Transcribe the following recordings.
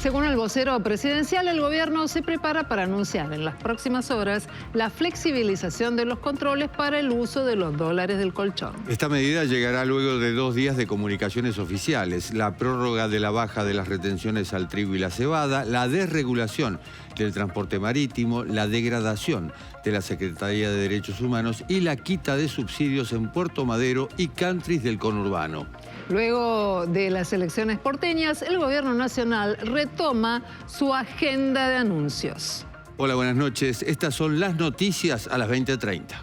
Según el vocero presidencial, el gobierno se prepara para anunciar en las próximas horas la flexibilización de los controles para el uso de los dólares del colchón. Esta medida llegará luego de 2 días de comunicaciones oficiales: la prórroga de la baja de las retenciones al trigo y la cebada, la desregulación del transporte marítimo, la degradación de la Secretaría de Derechos Humanos y la quita de subsidios en Puerto Madero y countries del conurbano. Luego de las elecciones porteñas, el gobierno nacional retoma su agenda de anuncios. Hola, buenas noches. Estas son las noticias a las 20:30.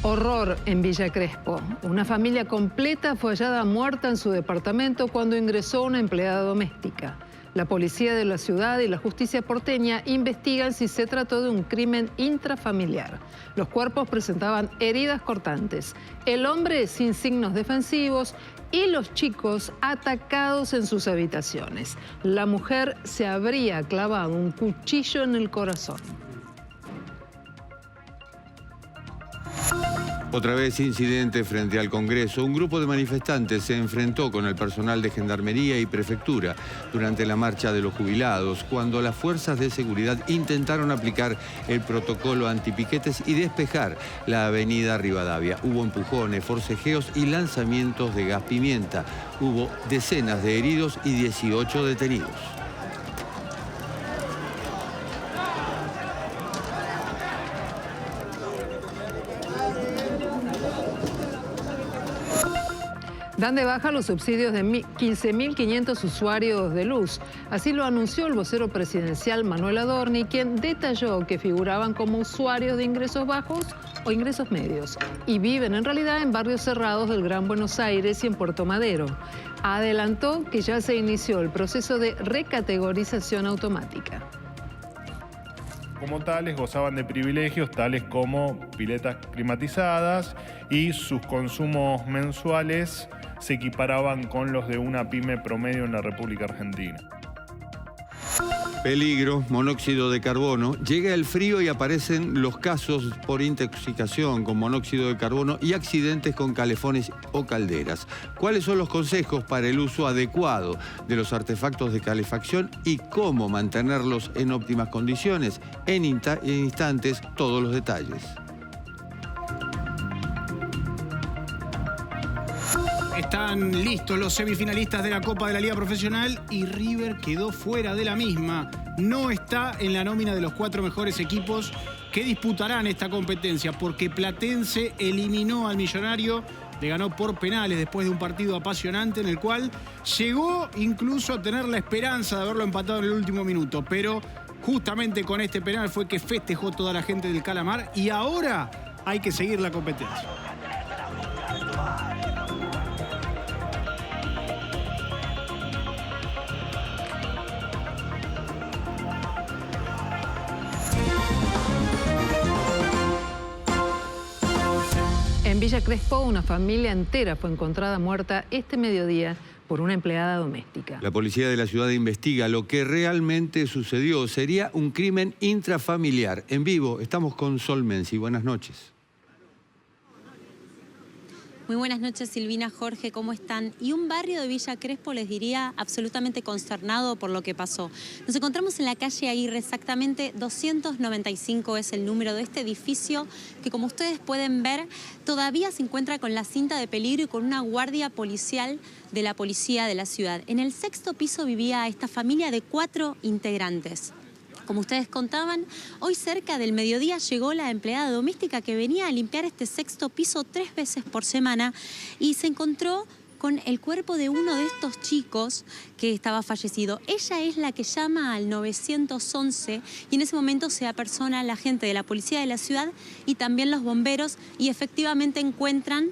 Horror en Villa Crespo. Una familia completa fue hallada muerta en su departamento cuando ingresó una empleada doméstica. La policía de la ciudad y la justicia porteña investigan si se trató de un crimen intrafamiliar. Los cuerpos presentaban heridas cortantes, el hombre sin signos defensivos y los chicos atacados en sus habitaciones. La mujer se habría clavado un cuchillo en el corazón. Otra vez incidente frente al Congreso. Un grupo de manifestantes se enfrentó con el personal de Gendarmería y Prefectura durante la marcha de los jubilados, cuando las fuerzas de seguridad intentaron aplicar el protocolo antipiquetes y despejar la avenida Rivadavia. Hubo empujones, forcejeos y lanzamientos de gas pimienta. Hubo decenas de heridos y 18 detenidos. Dan de baja los subsidios de 15.500 usuarios de luz. Así lo anunció el vocero presidencial Manuel Adorni, quien detalló que figuraban como usuarios de ingresos bajos o ingresos medios y viven en realidad en barrios cerrados del Gran Buenos Aires y en Puerto Madero. Adelantó que ya se inició el proceso de recategorización automática. Como tales, gozaban de privilegios tales como piletas climatizadas y sus consumos mensuales se equiparaban con los de una pyme promedio en la República Argentina. Peligro, monóxido de carbono. Llega el frío y aparecen los casos por intoxicación con monóxido de carbono y accidentes con calefones o calderas. ¿Cuáles son los consejos para el uso adecuado de los artefactos de calefacción y cómo mantenerlos en óptimas condiciones? En instantes, todos los detalles. Están listos los semifinalistas de la Copa de la Liga Profesional y River quedó fuera de la misma. No está en la nómina de los 4 mejores equipos que disputarán esta competencia porque Platense eliminó al Millonario, le ganó por penales después de un partido apasionante en el cual llegó incluso a tener la esperanza de haberlo empatado en el último minuto. Pero justamente con este penal fue que festejó toda la gente del Calamar y ahora hay que seguir la competencia. En Villa Crespo, una familia entera fue encontrada muerta este mediodía por una empleada doméstica. La policía de la ciudad investiga lo que realmente sucedió. Sería un crimen intrafamiliar. En vivo estamos con Sol Menzi. Buenas noches. Muy buenas noches, Silvina, Jorge, ¿cómo están? Y un barrio de Villa Crespo, les diría, absolutamente consternado por lo que pasó. Nos encontramos en la calle Aguirre, exactamente 295 es el número de este edificio, que como ustedes pueden ver, todavía se encuentra con la cinta de peligro y con una guardia policial de la policía de la ciudad. En el 6º piso vivía esta familia de 4 integrantes. Como ustedes contaban, hoy cerca del mediodía llegó la empleada doméstica que venía a limpiar este 6º piso 3 veces por semana y se encontró con el cuerpo de uno de estos chicos que estaba fallecido. Ella es la que llama al 911 y en ese momento se apersona la gente de la policía de la ciudad y también los bomberos y efectivamente encuentran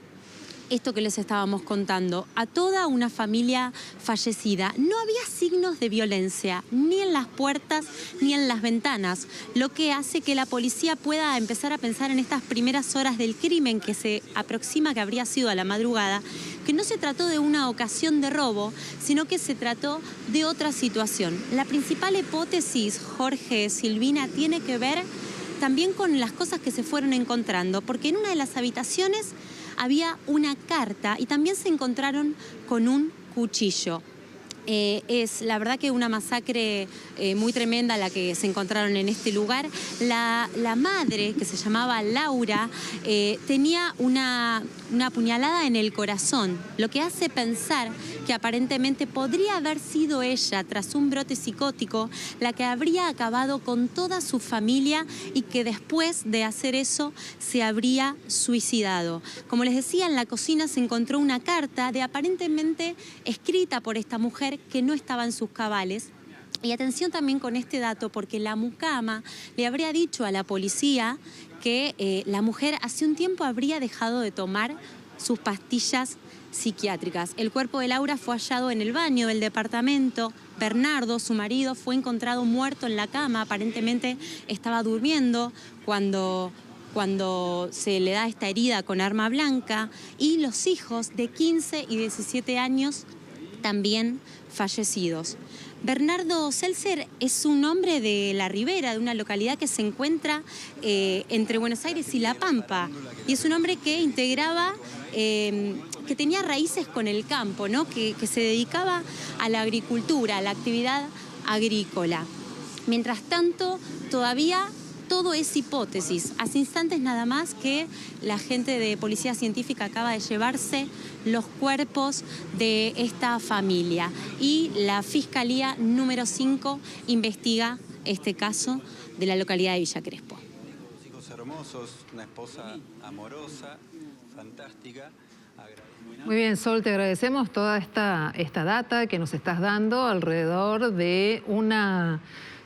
esto que les estábamos contando, a toda una familia fallecida. No había signos de violencia, ni en las puertas ni en las ventanas, lo que hace que la policía pueda empezar a pensar en estas primeras horas del crimen que se aproxima que habría sido a la madrugada, que no se trató de una ocasión de robo, sino que se trató de otra situación. La principal hipótesis, Jorge, Silvina, tiene que ver también con las cosas que se fueron encontrando, porque en una de las habitaciones había una carta y también se encontraron con un cuchillo. Es la verdad que una masacre muy tremenda la que se encontraron en este lugar. La madre, que se llamaba Laura, tenía una puñalada en el corazón, lo que hace pensar que aparentemente podría haber sido ella, tras un brote psicótico, la que habría acabado con toda su familia y que después de hacer eso se habría suicidado. Como les decía, en la cocina se encontró una carta aparentemente escrita por esta mujer que no estaba en sus cabales. Y atención también con este dato, porque la mucama le habría dicho a la policía que la mujer hace un tiempo habría dejado de tomar sus pastillas psiquiátricas. El cuerpo de Laura fue hallado en el baño del departamento. Bernardo, su marido, fue encontrado muerto en la cama. Aparentemente estaba durmiendo cuando se le da esta herida con arma blanca. Y los hijos de 15 y 17 años también fallecidos. Bernardo Seltzer es un hombre de La Ribera, de una localidad que se encuentra entre Buenos Aires y La Pampa. Y es un hombre que integraba, que tenía raíces con el campo, ¿no? Que se dedicaba a la agricultura, a la actividad agrícola. Mientras tanto, todavía todo es hipótesis. Hace instantes nada más que la gente de Policía Científica acaba de llevarse los cuerpos de esta familia y la Fiscalía número 5 investiga este caso de la localidad de Villa Crespo. Chicos hermosos, una esposa amorosa, fantástica. Muy bien, Sol, te agradecemos toda esta data que nos estás dando alrededor de una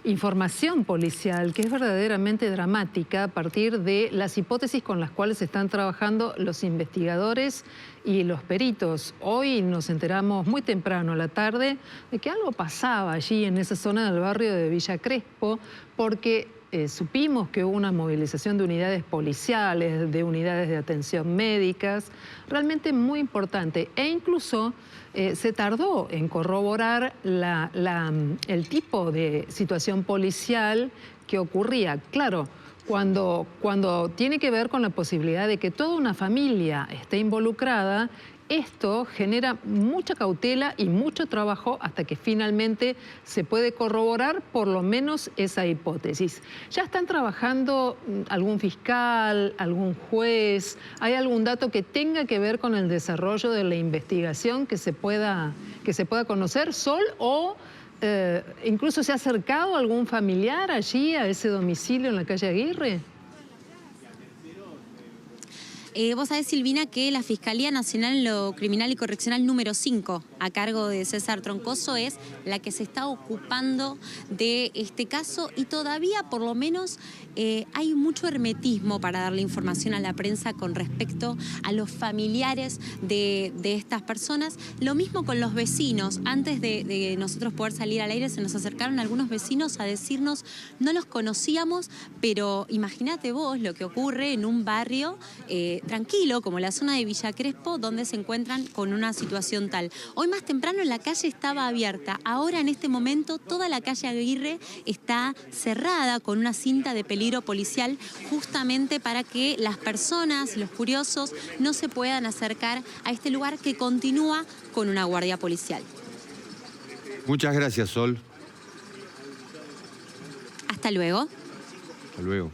información policial que es verdaderamente dramática a partir de las hipótesis con las cuales están trabajando los investigadores y los peritos. Hoy nos enteramos muy temprano a la tarde de que algo pasaba allí en esa zona del barrio de Villa Crespo, porque supimos que hubo una movilización de unidades policiales, de unidades de atención médicas, realmente muy importante. E incluso se tardó en corroborar el tipo de situación policial que ocurría. Claro, cuando tiene que ver con la posibilidad de que toda una familia esté involucrada, esto genera mucha cautela y mucho trabajo hasta que finalmente se puede corroborar por lo menos esa hipótesis. ¿Ya están trabajando algún fiscal, algún juez? ¿Hay algún dato que tenga que ver con el desarrollo de la investigación que se pueda conocer, Sol? ¿O incluso se ha acercado algún familiar allí a ese domicilio en la calle Aguirre? Vos sabés, Silvina, que la Fiscalía Nacional en lo Criminal y Correccional número 5, a cargo de César Troncoso, es la que se está ocupando de este caso y todavía, por lo menos, hay mucho hermetismo para darle información a la prensa con respecto a los familiares de estas personas. Lo mismo con los vecinos. Antes de nosotros poder salir al aire, se nos acercaron algunos vecinos a decirnos, no los conocíamos, pero imagínate vos lo que ocurre en un barrio tranquilo, como la zona de Villa Crespo, donde se encuentran con una situación tal. Hoy más temprano la calle estaba abierta. Ahora, en este momento, toda la calle Aguirre está cerrada con una cinta de peligro policial, justamente para que las personas, los curiosos, no se puedan acercar a este lugar que continúa con una guardia policial. Muchas gracias, Sol. Hasta luego. Hasta luego.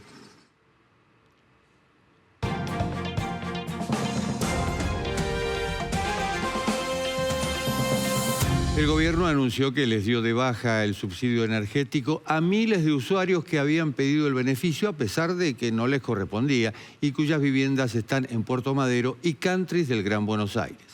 El gobierno anunció que les dio de baja el subsidio energético a miles de usuarios que habían pedido el beneficio a pesar de que no les correspondía y cuyas viviendas están en Puerto Madero y Countries del Gran Buenos Aires.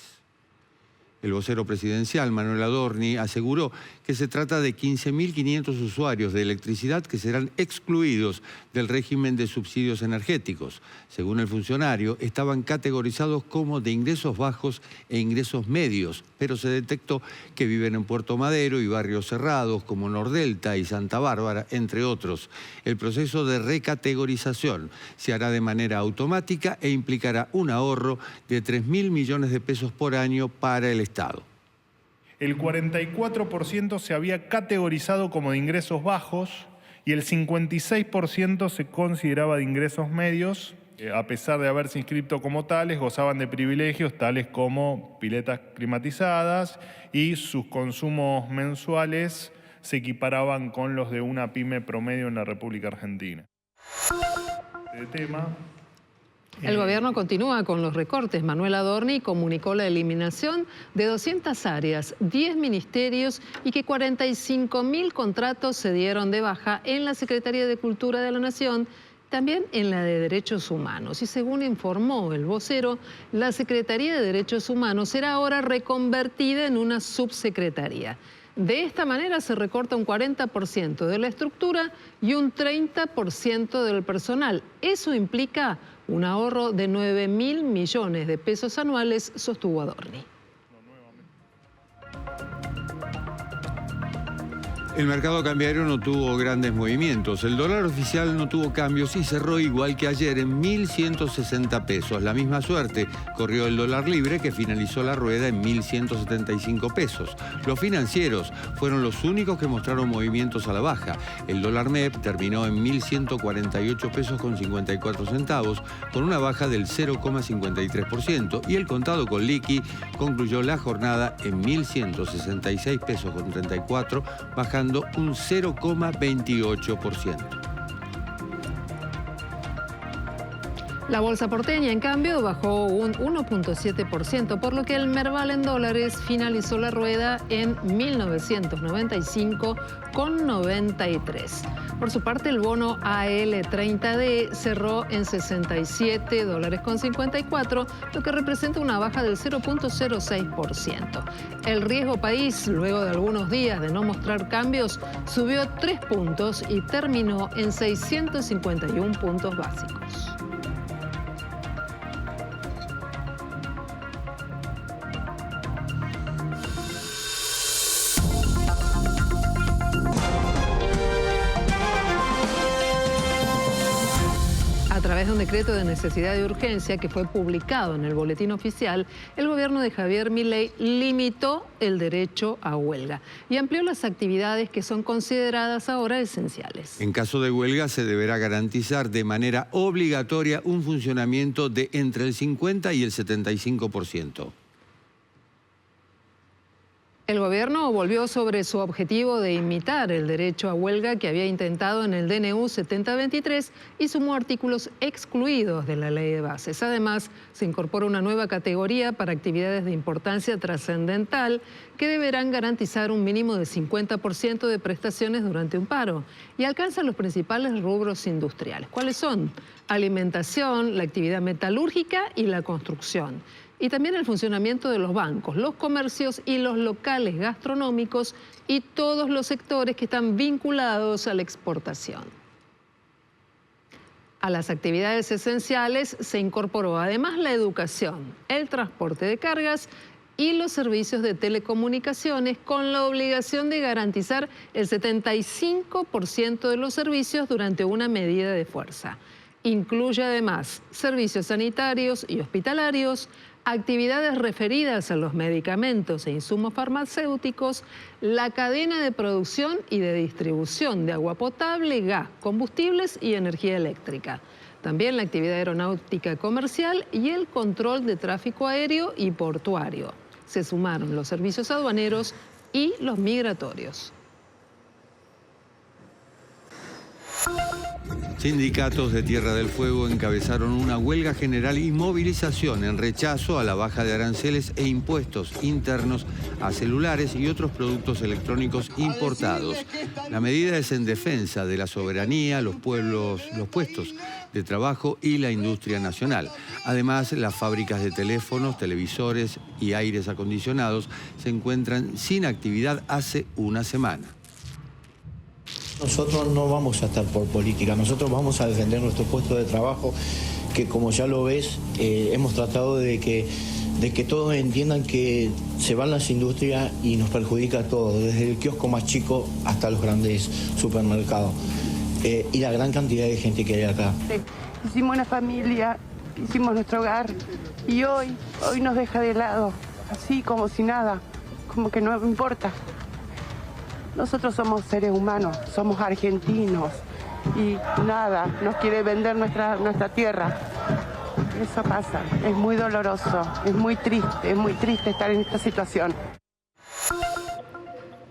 El vocero presidencial, Manuel Adorni, aseguró que se trata de 15.500 usuarios de electricidad que serán excluidos del régimen de subsidios energéticos. Según el funcionario, estaban categorizados como de ingresos bajos e ingresos medios, pero se detectó que viven en Puerto Madero y barrios cerrados como Nordelta y Santa Bárbara, entre otros. El proceso de recategorización se hará de manera automática e implicará un ahorro de 3.000 millones de pesos por año para el Estado. El 44% se había categorizado como de ingresos bajos y el 56% se consideraba de ingresos medios A pesar de haberse inscrito como tales, gozaban de privilegios tales como piletas climatizadas y sus consumos mensuales se equiparaban con los de una pyme promedio en la República Argentina. El gobierno continúa con los recortes. Manuel Adorni comunicó la eliminación de 200 áreas, 10 ministerios y que 45.000 contratos se dieron de baja en la Secretaría de Cultura de la Nación, también en la de Derechos Humanos. Y según informó el vocero, la Secretaría de Derechos Humanos será ahora reconvertida en una subsecretaría. De esta manera se recorta un 40% de la estructura y un 30% del personal. Eso implica un ahorro de 9.000 millones de pesos anuales, sostuvo Adorni. El mercado cambiario no tuvo grandes movimientos. El dólar oficial no tuvo cambios y cerró igual que ayer en 1.160 pesos. La misma suerte corrió el dólar libre, que finalizó la rueda en 1.175 pesos. Los financieros fueron los únicos que mostraron movimientos a la baja. El dólar MEP terminó en 1.148 pesos con 54 centavos, con una baja del 0,53%, y el contado con liqui concluyó la jornada en 1.166 pesos con 34, bajando un 0,28%. La bolsa porteña, en cambio, bajó un 1,7%, por lo que el Merval en dólares finalizó la rueda en 1.995,93. Por su parte, el bono AL30D cerró en $67,54, lo que representa una baja del 0,06%. El riesgo país, luego de algunos días de no mostrar cambios, subió 3 puntos y terminó en 651 puntos básicos. A través de un decreto de necesidad y urgencia que fue publicado en el Boletín Oficial, el gobierno de Javier Milei limitó el derecho a huelga y amplió las actividades que son consideradas ahora esenciales. En caso de huelga se deberá garantizar de manera obligatoria un funcionamiento de entre el 50 y el 75%. El gobierno volvió sobre su objetivo de imitar el derecho a huelga que había intentado en el DNU 7023 y sumó artículos excluidos de la ley de bases. Además, se incorpora una nueva categoría para actividades de importancia trascendental que deberán garantizar un mínimo de 50% de prestaciones durante un paro y alcanzan los principales rubros industriales. ¿Cuáles son? Alimentación, la actividad metalúrgica y la construcción. Y también el funcionamiento de los bancos, los comercios y los locales gastronómicos y todos los sectores que están vinculados a la exportación. A las actividades esenciales se incorporó además la educación, el transporte de cargas y los servicios de telecomunicaciones, con la obligación de garantizar el 75% de los servicios durante una medida de fuerza. Incluye además servicios sanitarios y hospitalarios, actividades referidas a los medicamentos e insumos farmacéuticos, la cadena de producción y de distribución de agua potable, gas, combustibles y energía eléctrica. También la actividad aeronáutica comercial y el control de tráfico aéreo y portuario. Se sumaron los servicios aduaneros y los migratorios. Sindicatos de Tierra del Fuego encabezaron una huelga general y movilización en rechazo a la baja de aranceles e impuestos internos a celulares y otros productos electrónicos importados. La medida es en defensa de la soberanía, los puestos de trabajo y la industria nacional. Además, las fábricas de teléfonos, televisores y aires acondicionados se encuentran sin actividad hace una semana. Nosotros no vamos a estar por política, nosotros vamos a defender nuestro puesto de trabajo, que como ya lo ves, hemos tratado de que todos entiendan que se van las industrias y nos perjudica a todos, desde el kiosco más chico hasta los grandes supermercados. Y la gran cantidad de gente que hay acá. Hicimos una familia, hicimos nuestro hogar y hoy nos deja de lado, así como si nada, como que no importa. Nosotros somos seres humanos, somos argentinos y nada, nos quiere vender nuestra tierra. Eso pasa, es muy doloroso, es muy triste estar en esta situación.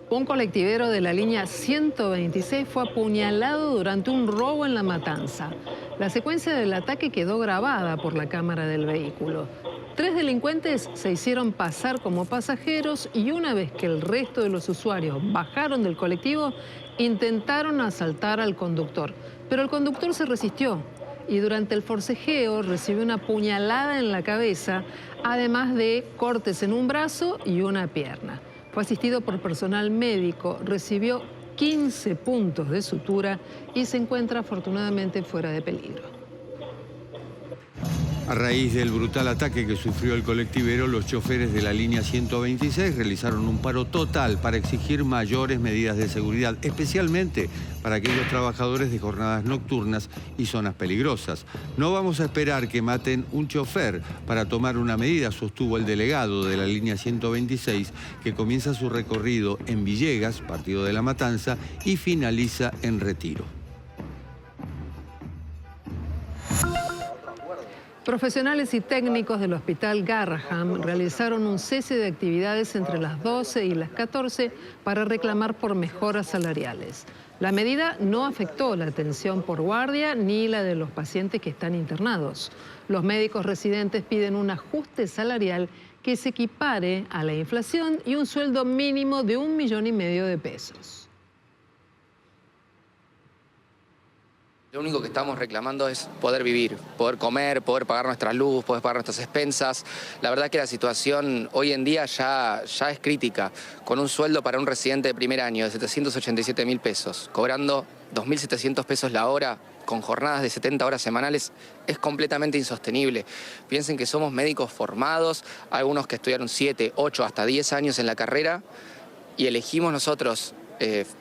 Un colectivero de la línea 126 fue apuñalado durante un robo en La Matanza. La secuencia del ataque quedó grabada por la cámara del vehículo. 3 delincuentes se hicieron pasar como pasajeros y una vez que el resto de los usuarios bajaron del colectivo, intentaron asaltar al conductor. Pero el conductor se resistió y durante el forcejeo recibió una puñalada en la cabeza, además de cortes en un brazo y una pierna. Fue asistido por personal médico, recibió 15 puntos de sutura y se encuentra afortunadamente fuera de peligro. A raíz del brutal ataque que sufrió el colectivero, los choferes de la línea 126 realizaron un paro total para exigir mayores medidas de seguridad, especialmente para aquellos trabajadores de jornadas nocturnas y zonas peligrosas. No vamos a esperar que maten un chofer para tomar una medida, sostuvo el delegado de la línea 126, que comienza su recorrido en Villegas, partido de La Matanza, y finaliza en Retiro. Profesionales y técnicos del Hospital Garraham realizaron un cese de actividades entre las 12 y las 14 para reclamar por mejoras salariales. La medida no afectó la atención por guardia ni la de los pacientes que están internados. Los médicos residentes piden un ajuste salarial que se equipare a la inflación y un sueldo mínimo de 1,5 millones de pesos. Lo único que estamos reclamando es poder vivir, poder comer, poder pagar nuestra luz, poder pagar nuestras expensas. La verdad que la situación hoy en día ya es crítica. Con un sueldo para un residente de primer año de 787.000 pesos, cobrando 2.700 pesos la hora, con jornadas de 70 horas semanales, es completamente insostenible. Piensen que somos médicos formados, algunos que estudiaron 7, 8, hasta 10 años en la carrera, y elegimos nosotros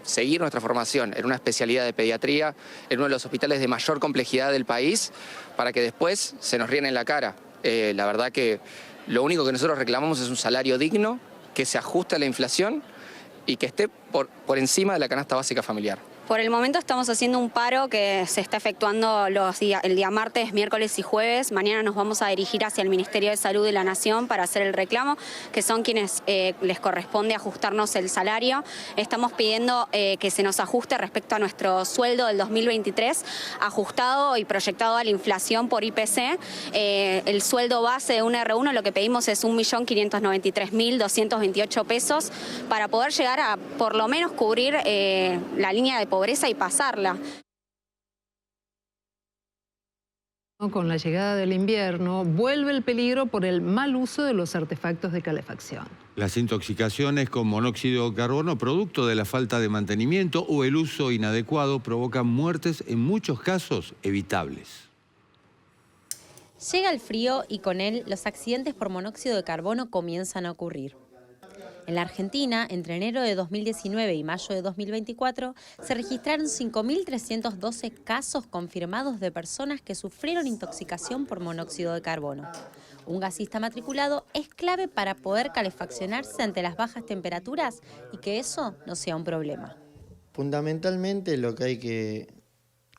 seguir nuestra formación en una especialidad de pediatría, en uno de los hospitales de mayor complejidad del país, para que después se nos ríen en la cara. La verdad que lo único que nosotros reclamamos es un salario digno, que se ajuste a la inflación y que esté por encima de la canasta básica familiar. Por el momento estamos haciendo un paro que se está efectuando el día martes, miércoles y jueves. Mañana nos vamos a dirigir hacia el Ministerio de Salud de la Nación para hacer el reclamo, que son quienes les corresponde ajustarnos el salario. Estamos pidiendo que se nos ajuste respecto a nuestro sueldo del 2023, ajustado y proyectado a la inflación por IPC. El sueldo base de un R1 lo que pedimos es 1.593.228 pesos para poder llegar a por lo menos cubrir la línea de pobreza y pasarla. Con la llegada del invierno, vuelve el peligro por el mal uso de los artefactos de calefacción. Las intoxicaciones con monóxido de carbono, producto de la falta de mantenimiento o el uso inadecuado, provocan muertes en muchos casos evitables. Llega el frío y con él los accidentes por monóxido de carbono comienzan a ocurrir. En la Argentina, entre enero de 2019 y mayo de 2024, se registraron 5.312 casos confirmados de personas que sufrieron intoxicación por monóxido de carbono. Un gasista matriculado es clave para poder calefaccionarse ante las bajas temperaturas y que eso no sea un problema. Fundamentalmente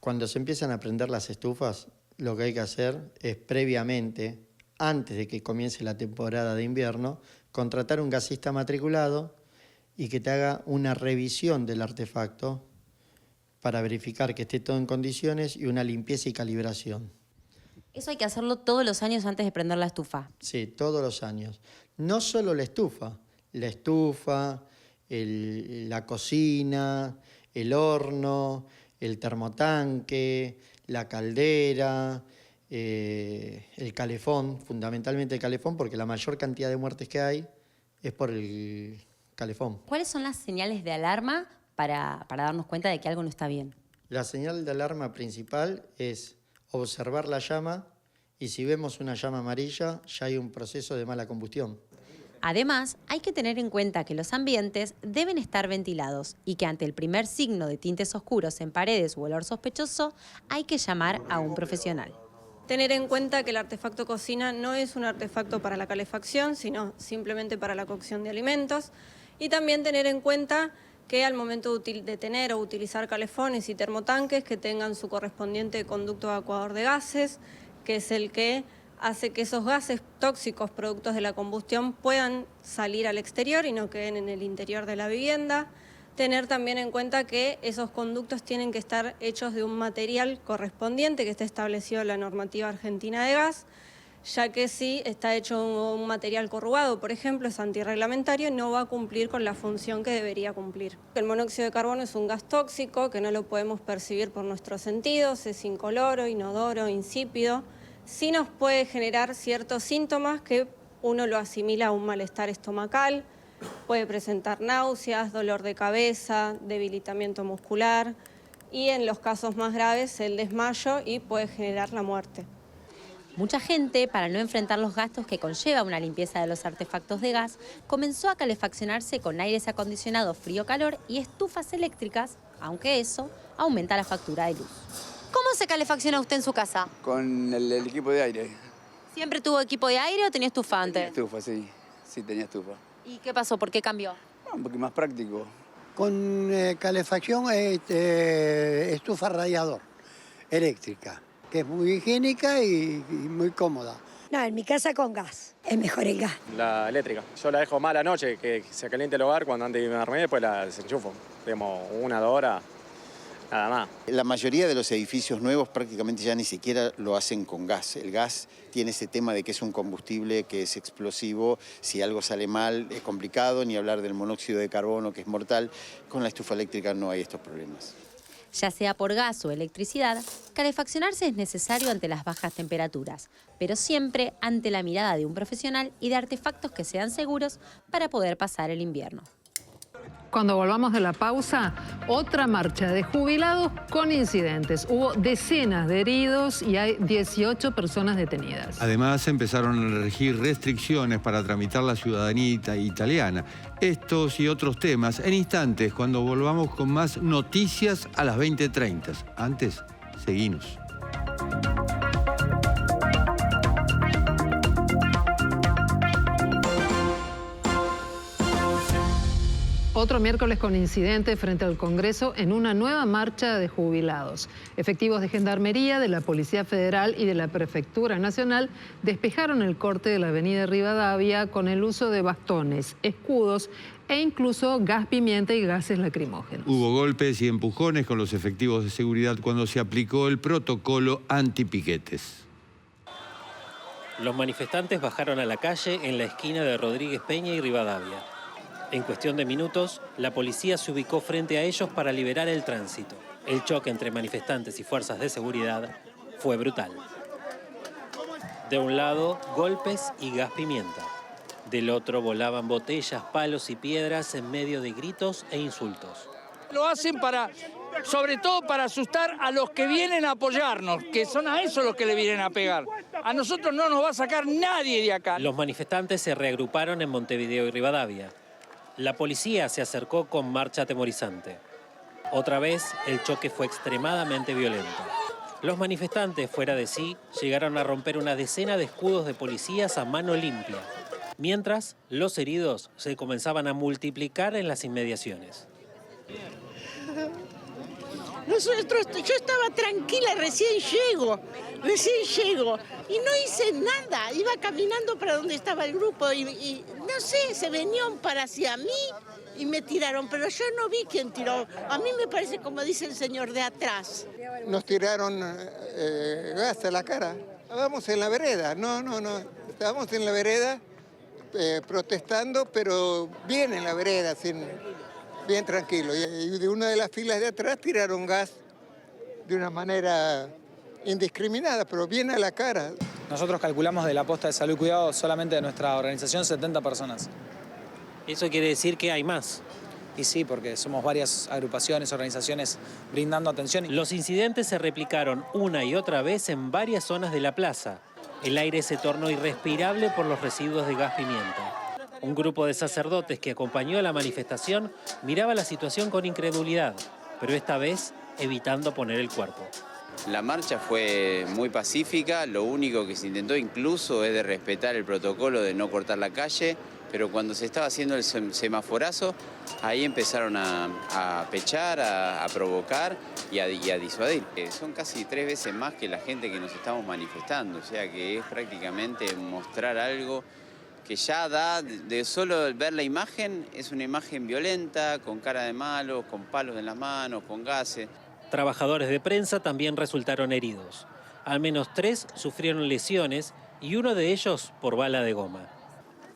cuando se empiezan a prender las estufas, lo que hay que hacer es previamente, antes de que comience la temporada de invierno, contratar un gasista matriculado y que te haga una revisión del artefacto para verificar que esté todo en condiciones y una limpieza y calibración. ¿Eso hay que hacerlo todos los años antes de prender la estufa? Sí, todos los años. No solo la estufa, la cocina, el horno, el termotanque, la caldera, el calefón, fundamentalmente el calefón, porque la mayor cantidad de muertes que hay es por el calefón. ¿Cuáles son las señales de alarma para darnos cuenta de que algo no está bien? La señal de alarma principal es observar la llama y si vemos una llama amarilla ya hay un proceso de mala combustión. Además, hay que tener en cuenta que los ambientes deben estar ventilados y que ante el primer signo de tintes oscuros en paredes u olor sospechoso hay que llamar a un profesional. Tener en cuenta que el artefacto cocina no es un artefacto para la calefacción, sino simplemente para la cocción de alimentos. Y también tener en cuenta que al momento de tener o utilizar calefones y termotanques que tengan su correspondiente conducto evacuador de gases, que es el que hace que esos gases tóxicos productos de la combustión puedan salir al exterior y no queden en el interior de la vivienda. Tener también en cuenta que esos conductos tienen que estar hechos de un material correspondiente que esté establecido en la normativa argentina de gas, ya que si está hecho un material corrugado, por ejemplo, es antirreglamentario y no va a cumplir con la función que debería cumplir. El monóxido de carbono es un gas tóxico que no lo podemos percibir por nuestros sentidos, es incoloro, inodoro, insípido. Sí nos puede generar ciertos síntomas que uno lo asimila a un malestar estomacal, puede presentar náuseas, dolor de cabeza, debilitamiento muscular y en los casos más graves el desmayo y puede generar la muerte. Mucha gente, para no enfrentar los gastos que conlleva una limpieza de los artefactos de gas, comenzó a calefaccionarse con aires acondicionados frío-calor y estufas eléctricas, aunque eso aumenta la factura de luz. ¿Cómo se calefacciona usted en su casa? Con el equipo de aire. ¿Siempre tuvo equipo de aire o tenía estufa antes? Tenía estufa, sí. Sí, tenía estufa. ¿Y qué pasó? ¿Por qué cambió? Un poquito más práctico. Con calefacción, estufa radiador eléctrica, que es muy higiénica y muy cómoda. No, en mi casa con gas. Es mejor el gas. La eléctrica. Yo la dejo más a la noche, que se caliente el hogar cuando antes de irme a dormir, después la desenchufo. Digamos, 1 o 2 horas, nada más. La mayoría de los edificios nuevos prácticamente ya ni siquiera lo hacen con gas. El gas tiene ese tema de que es un combustible que es explosivo. Si algo sale mal es complicado, ni hablar del monóxido de carbono que es mortal. Con la estufa eléctrica no hay estos problemas. Ya sea por gas o electricidad, calefaccionarse es necesario ante las bajas temperaturas, pero siempre ante la mirada de un profesional y de artefactos que sean seguros para poder pasar el invierno. Cuando volvamos de la pausa, otra marcha de jubilados con incidentes. Hubo decenas de heridos y hay 18 personas detenidas. Además, empezaron a regir restricciones para tramitar la ciudadanía italiana. Estos y otros temas en instantes, cuando volvamos con más noticias a las 20:30. Antes, seguinos. Otro miércoles con incidente frente al Congreso en una nueva marcha de jubilados. Efectivos de Gendarmería, de la Policía Federal y de la Prefectura Nacional despejaron el corte de la avenida Rivadavia con el uso de bastones, escudos e incluso gas pimienta y gases lacrimógenos. Hubo golpes y empujones con los efectivos de seguridad cuando se aplicó el protocolo antipiquetes. Los manifestantes bajaron a la calle en la esquina de Rodríguez Peña y Rivadavia. En cuestión de minutos, la policía se ubicó frente a ellos para liberar el tránsito. El choque entre manifestantes y fuerzas de seguridad fue brutal. De un lado, golpes y gas pimienta. Del otro, volaban botellas, palos y piedras en medio de gritos e insultos. Lo hacen sobre todo para asustar a los que vienen a apoyarnos, que son a esos los que le vienen a pegar. A nosotros no nos va a sacar nadie de acá. Los manifestantes se reagruparon en Montevideo y Rivadavia. La policía se acercó con marcha atemorizante. Otra vez, el choque fue extremadamente violento. Los manifestantes, fuera de sí, llegaron a romper una decena de escudos de policías a mano limpia, mientras los heridos se comenzaban a multiplicar en las inmediaciones. Yo estaba tranquila, recién llego, y no hice nada, iba caminando para donde estaba el grupo y no sé, se venían para hacia mí y me tiraron, pero yo no vi quién tiró, a mí me parece como dice el señor de atrás. Nos tiraron gas a la cara, estábamos en la vereda, estábamos en la vereda protestando, pero bien en la vereda, bien tranquilo. Y de una de las filas de atrás tiraron gas de una manera indiscriminada, pero bien a la cara. Nosotros calculamos de la posta de salud y cuidado solamente de nuestra organización 70 personas. ¿Eso quiere decir que hay más? Y sí, porque somos varias agrupaciones, organizaciones brindando atención. Los incidentes se replicaron una y otra vez en varias zonas de la plaza. El aire se tornó irrespirable por los residuos de gas pimienta. Un grupo de sacerdotes que acompañó a la manifestación miraba la situación con incredulidad, pero esta vez evitando poner el cuerpo. La marcha fue muy pacífica, lo único que se intentó incluso es de respetar el protocolo de no cortar la calle, pero cuando se estaba haciendo el semaforazo, ahí empezaron a pechar, a provocar y a disuadir. Son casi 3 veces más que la gente que nos estamos manifestando, o sea que es prácticamente mostrar algo que ya da, de solo ver la imagen, es una imagen violenta, con cara de malos, con palos en las manos, con gases. Trabajadores de prensa también resultaron heridos. Al menos 3 sufrieron lesiones y uno de ellos por bala de goma.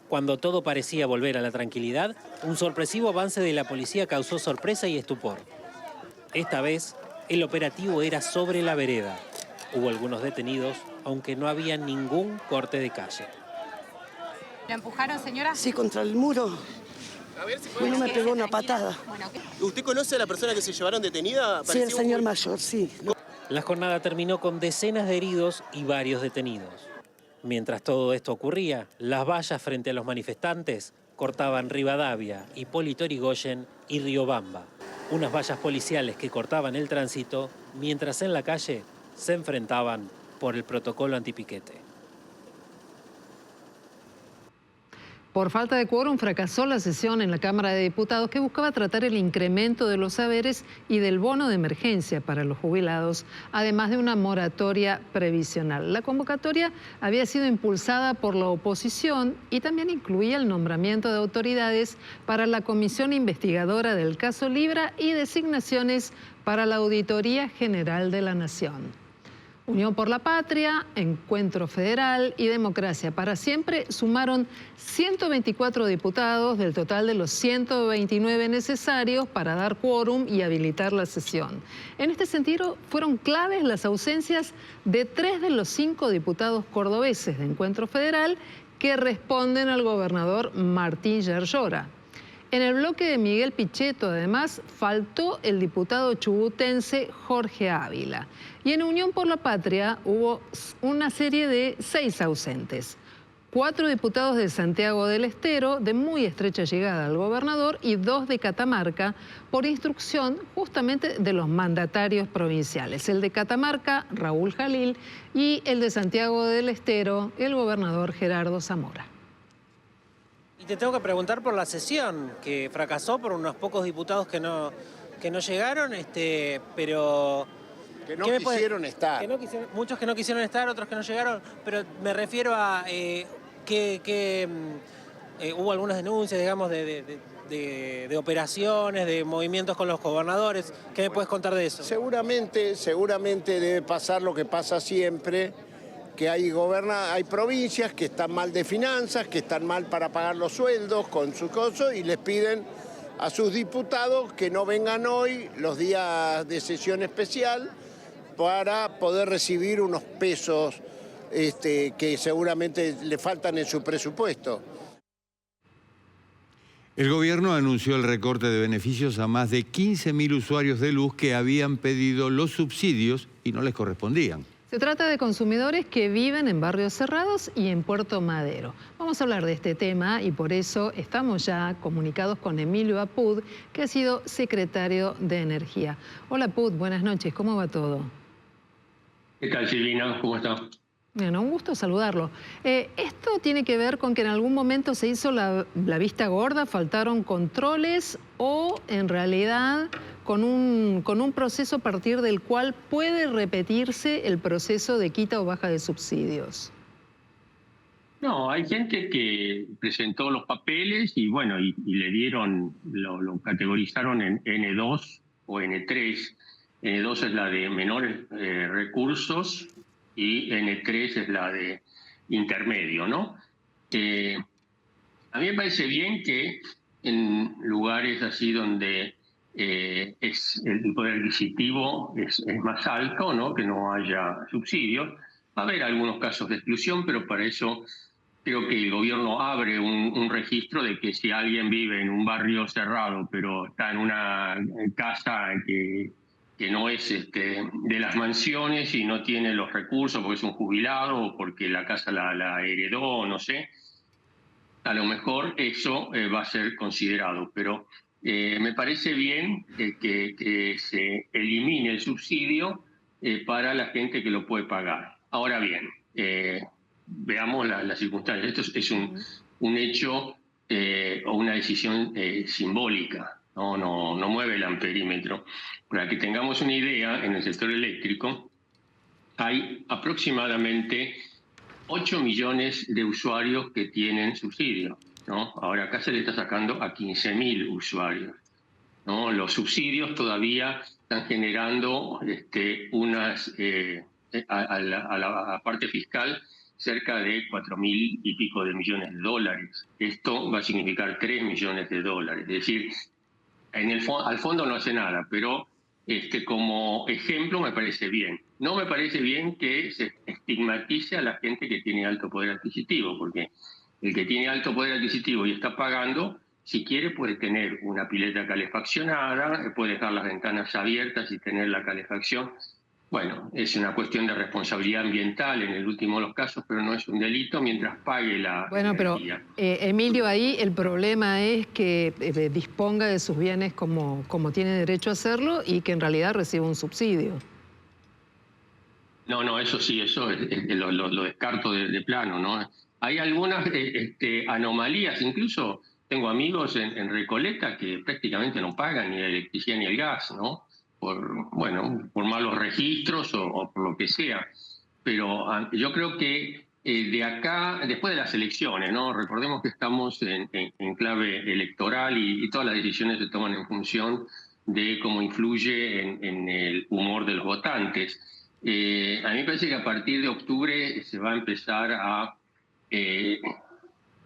Cuando todo parecía volver a la tranquilidad, un sorpresivo avance de la policía causó sorpresa y estupor. Esta vez, el operativo era sobre la vereda. Hubo algunos detenidos, aunque no había ningún corte de calle. ¿La empujaron, señora? Sí, contra el muro. A ver si Uno me pegó una patada. Bueno, ¿Usted conoce a la persona que se llevaron detenida? Sí, el señor mayor, sí. La jornada terminó con decenas de heridos y varios detenidos. Mientras todo esto ocurría, las vallas frente a los manifestantes cortaban Rivadavia, Hipólito Yrigoyen y Riobamba. Unas vallas policiales que cortaban el tránsito, mientras en la calle se enfrentaban por el protocolo antipiquete. Por falta de quórum fracasó la sesión en la Cámara de Diputados que buscaba tratar el incremento de los saberes y del bono de emergencia para los jubilados, además de una moratoria previsional. La convocatoria había sido impulsada por la oposición y también incluía el nombramiento de autoridades para la comisión investigadora del caso Libra y designaciones para la Auditoría General de la Nación. Unión por la Patria, Encuentro Federal y Democracia para Siempre sumaron 124 diputados del total de los 129 necesarios para dar quórum y habilitar la sesión. En este sentido, fueron claves las ausencias de 3 de los 5 diputados cordobeses de Encuentro Federal que responden al gobernador Martín Yerllora. En el bloque de Miguel Pichetto, además, faltó el diputado chubutense Jorge Ávila. Y en Unión por la Patria hubo una serie de 6 ausentes. 4 diputados de Santiago del Estero, de muy estrecha llegada al gobernador, y 2 de Catamarca, por instrucción justamente de los mandatarios provinciales. El de Catamarca, Raúl Jalil, y el de Santiago del Estero, el gobernador Gerardo Zamora. Y te tengo que preguntar por la sesión, que fracasó por unos pocos diputados que no llegaron, pero... Que no quisieron estar. Muchos que no quisieron estar, otros que no llegaron, pero me refiero a que hubo algunas denuncias, digamos, de operaciones, de movimientos con los gobernadores. ¿Qué me puedes contar de eso? Seguramente debe pasar lo que pasa siempre, que hay provincias que están mal de finanzas, que están mal para pagar los sueldos con su coso y les piden a sus diputados que no vengan hoy, los días de sesión especial, para poder recibir unos pesos que seguramente le faltan en su presupuesto. El gobierno anunció el recorte de beneficios a más de 15.000 usuarios de luz que habían pedido los subsidios y no les correspondían. Se trata de consumidores que viven en barrios cerrados y en Puerto Madero. Vamos a hablar de este tema y por eso estamos ya comunicados con Emilio Apud, que ha sido secretario de Energía. Hola Apud, buenas noches, ¿cómo va todo? ¿Qué tal, Silvina? ¿Cómo estás? Bueno, un gusto saludarlo. ¿Esto tiene que ver con que en algún momento se hizo la vista gorda, faltaron controles o en realidad con un proceso a partir del cual puede repetirse el proceso de quita o baja de subsidios? No, hay gente que presentó los papeles y bueno, y le dieron, lo categorizaron en N2 o N3. N2 es la de menores recursos y N3 es la de intermedio, ¿no? A mí me parece bien que en lugares así donde el poder adquisitivo es más alto, ¿no? Que no haya subsidios. Va a haber algunos casos de exclusión, pero para eso creo que el gobierno abre un registro de que si alguien vive en un barrio cerrado, pero está en una casa que no es de las mansiones y no tiene los recursos porque es un jubilado o porque la casa la heredó, no sé, a lo mejor eso va a ser considerado. Pero me parece bien que se elimine el subsidio para la gente que lo puede pagar. Ahora bien, veamos las circunstancias. Esto es un hecho o una decisión simbólica, no mueve el amperímetro. Para que tengamos una idea, en el sector eléctrico hay aproximadamente 8 millones de usuarios que tienen subsidio, ¿no? Ahora acá se le está sacando a 15.000 usuarios, ¿no? Los subsidios todavía están generando a la parte fiscal cerca de 4.000 y pico de millones de dólares. Esto va a significar 3 millones de dólares. Es decir, al fondo no hace nada, pero como ejemplo me parece bien. No me parece bien que se estigmatice a la gente que tiene alto poder adquisitivo, porque el que tiene alto poder adquisitivo y está pagando, si quiere puede tener una pileta calefaccionada, puede dejar las ventanas abiertas y tener la calefacción. Bueno, es una cuestión de responsabilidad ambiental en el último de los casos, pero no es un delito mientras pague la energía. Pero Emilio, ahí el problema es que disponga de sus bienes como tiene derecho a hacerlo y que en realidad reciba un subsidio. No, eso sí, eso lo descarto de plano, ¿no? Hay algunas anomalías, incluso tengo amigos en Recoleta que prácticamente no pagan ni la electricidad ni el gas, ¿no? Por malos registros o por lo que sea. Pero yo creo que de acá, después de las elecciones, ¿no? Recordemos que estamos en clave electoral y todas las decisiones se toman en función de cómo influye en el humor de los votantes. A mí me parece que a partir de octubre se va a empezar a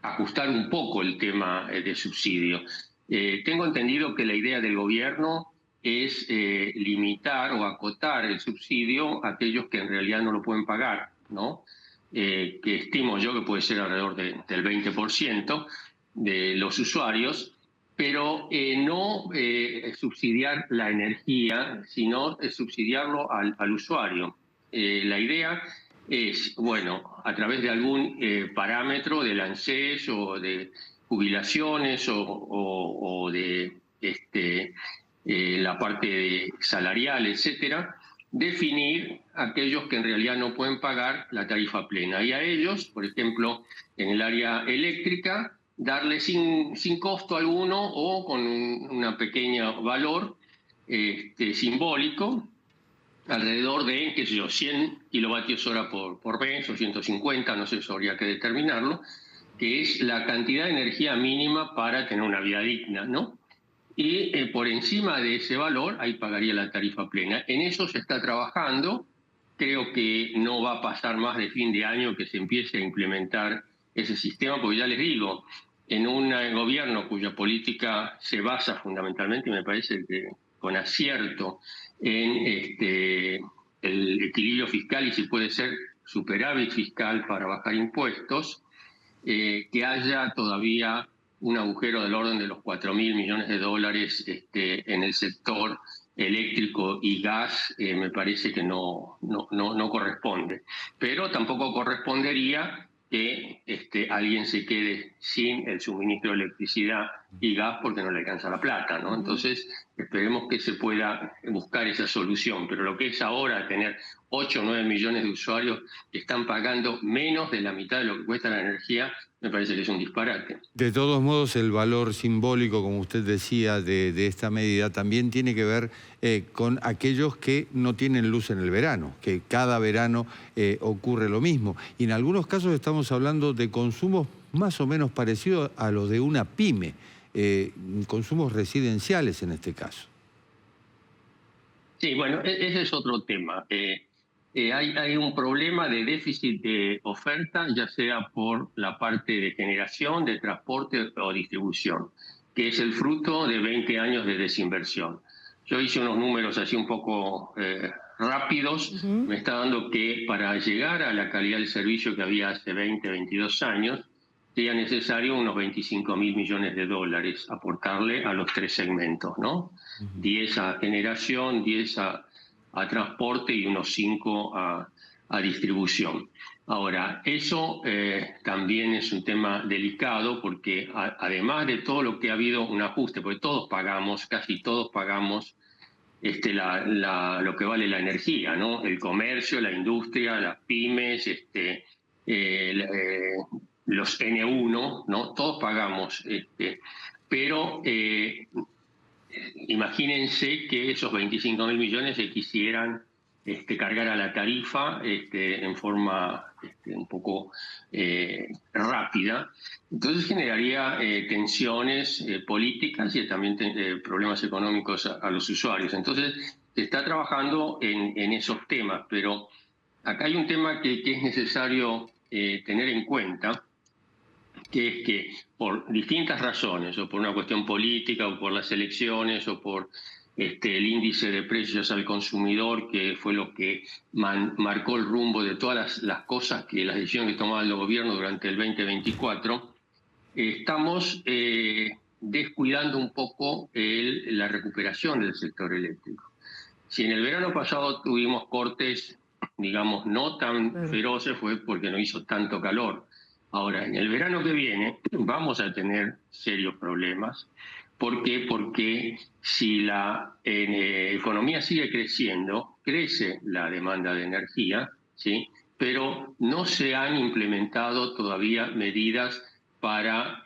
ajustar un poco el tema de subsidio. Tengo entendido que la idea del gobierno es limitar o acotar el subsidio a aquellos que en realidad no lo pueden pagar, ¿no? Que estimo yo que puede ser alrededor del 20% de los usuarios, pero no subsidiar la energía, sino subsidiarlo al usuario. La idea es, a través de algún parámetro del ANSES o de jubilaciones o de la parte salarial, etcétera, definir aquellos que en realidad no pueden pagar la tarifa plena. Y a ellos, por ejemplo, en el área eléctrica, darle sin costo alguno o con un pequeño valor simbólico, alrededor de, 100 kilovatios hora por mes o 150, no sé, eso habría que determinarlo, que es la cantidad de energía mínima para tener una vida digna, ¿no? Y por encima de ese valor, ahí pagaría la tarifa plena. En eso se está trabajando. Creo que no va a pasar más de fin de año que se empiece a implementar ese sistema, porque ya les digo, en un gobierno cuya política se basa fundamentalmente, y me parece que con acierto, en el equilibrio fiscal y si puede ser superávit fiscal para bajar impuestos, que haya todavía un agujero del orden de los 4.000 millones de dólares en el sector eléctrico y gas, me parece que no corresponde. Pero tampoco correspondería que alguien se quede sin el suministro de electricidad y gas porque no le alcanza la plata, ¿no? Entonces, esperemos que se pueda buscar esa solución. Pero lo que es ahora tener 8 o 9 millones de usuarios que están pagando menos de la mitad de lo que cuesta la energía, me parece que es un disparate. De todos modos, el valor simbólico, como usted decía, de esta medida también tiene que ver con aquellos que no tienen luz en el verano, que cada verano ocurre lo mismo. Y en algunos casos estamos hablando de consumos más o menos parecidos a los de una pyme, consumos residenciales en este caso. Sí, bueno, ese es otro tema. Hay un problema de déficit de oferta, ya sea por la parte de generación, de transporte o distribución, que es el fruto de 20 años de desinversión. Yo hice unos números así un poco rápidos, me está dando que para llegar a la calidad del servicio que había hace 20, 22 años, sería necesario unos 25.000 millones de dólares aportarle a los tres segmentos, ¿no? 10 a generación, 10 a transporte y unos 5 a distribución. Ahora, eso también es un tema delicado porque además de todo lo que ha habido un ajuste, porque todos pagamos, casi todos pagamos lo que vale la energía, ¿no? El comercio, la industria, las pymes, los N1, ¿no? Todos pagamos, pero imagínense que esos 25.000 millones se quisieran cargar a la tarifa en forma un poco rápida. Entonces generaría tensiones políticas y también problemas económicos a los usuarios. Entonces se está trabajando en esos temas, pero acá hay un tema que es necesario tener en cuenta, que es que por distintas razones, o por una cuestión política, o por las elecciones, o por el índice de precios al consumidor, que fue lo que marcó el rumbo de todas las cosas, las decisiones que tomaba el gobierno durante el 2024, estamos descuidando un poco la recuperación del sector eléctrico. Si en el verano pasado tuvimos cortes, digamos, no tan feroces, fue porque no hizo tanto calor. Ahora, en el verano que viene vamos a tener serios problemas. ¿Por qué? Porque si la economía sigue creciendo, crece la demanda de energía, ¿sí? Pero no se han implementado todavía medidas para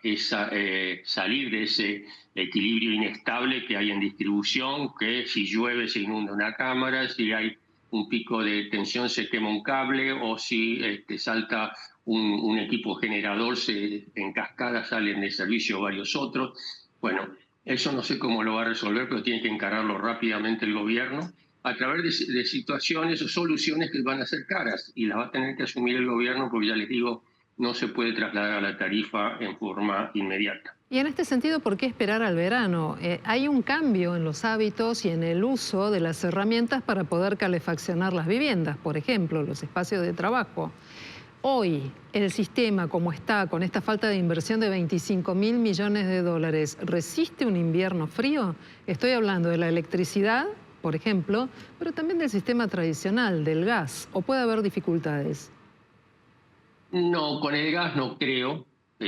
salir de ese equilibrio inestable que hay en distribución, que si llueve se inunda una cámara, si hay un pico de tensión se quema un cable, o si salta un equipo generador, en cascada salen de servicio varios otros. Bueno, eso no sé cómo lo va a resolver, pero tiene que encararlo rápidamente el gobierno a través de situaciones o soluciones que van a ser caras, y las va a tener que asumir el gobierno, porque ya les digo, no se puede trasladar a la tarifa en forma inmediata. Y en este sentido, ¿por qué esperar al verano? Hay un cambio en los hábitos y en el uso de las herramientas para poder calefaccionar las viviendas, por ejemplo, los espacios de trabajo. Hoy, el sistema como está, con esta falta de inversión de 25.000 millones de dólares, ¿resiste un invierno frío? Estoy hablando de la electricidad, por ejemplo, pero también del sistema tradicional, del gas. ¿O puede haber dificultades? No, con el gas no creo,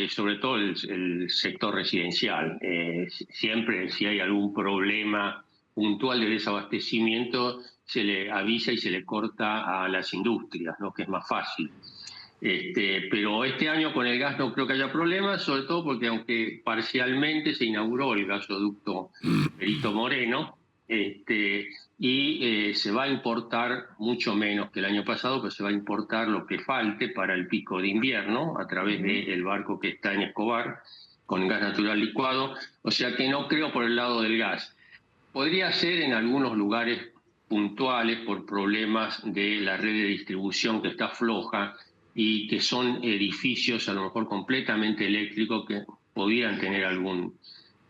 sobre todo el sector residencial. Siempre, si hay algún problema puntual de desabastecimiento, se le avisa y se le corta a las industrias, ¿no? Que es más fácil. Pero este año con el gas no creo que haya problemas, sobre todo porque aunque parcialmente se inauguró el gasoducto Perito Moreno, y se va a importar mucho menos que el año pasado, pero se va a importar lo que falte para el pico de invierno a través del barco que está en Escobar con gas natural licuado. O sea que no creo por el lado del gas. Podría ser en algunos lugares puntuales por problemas de la red de distribución que está floja, y que son edificios a lo mejor completamente eléctricos que podrían tener algún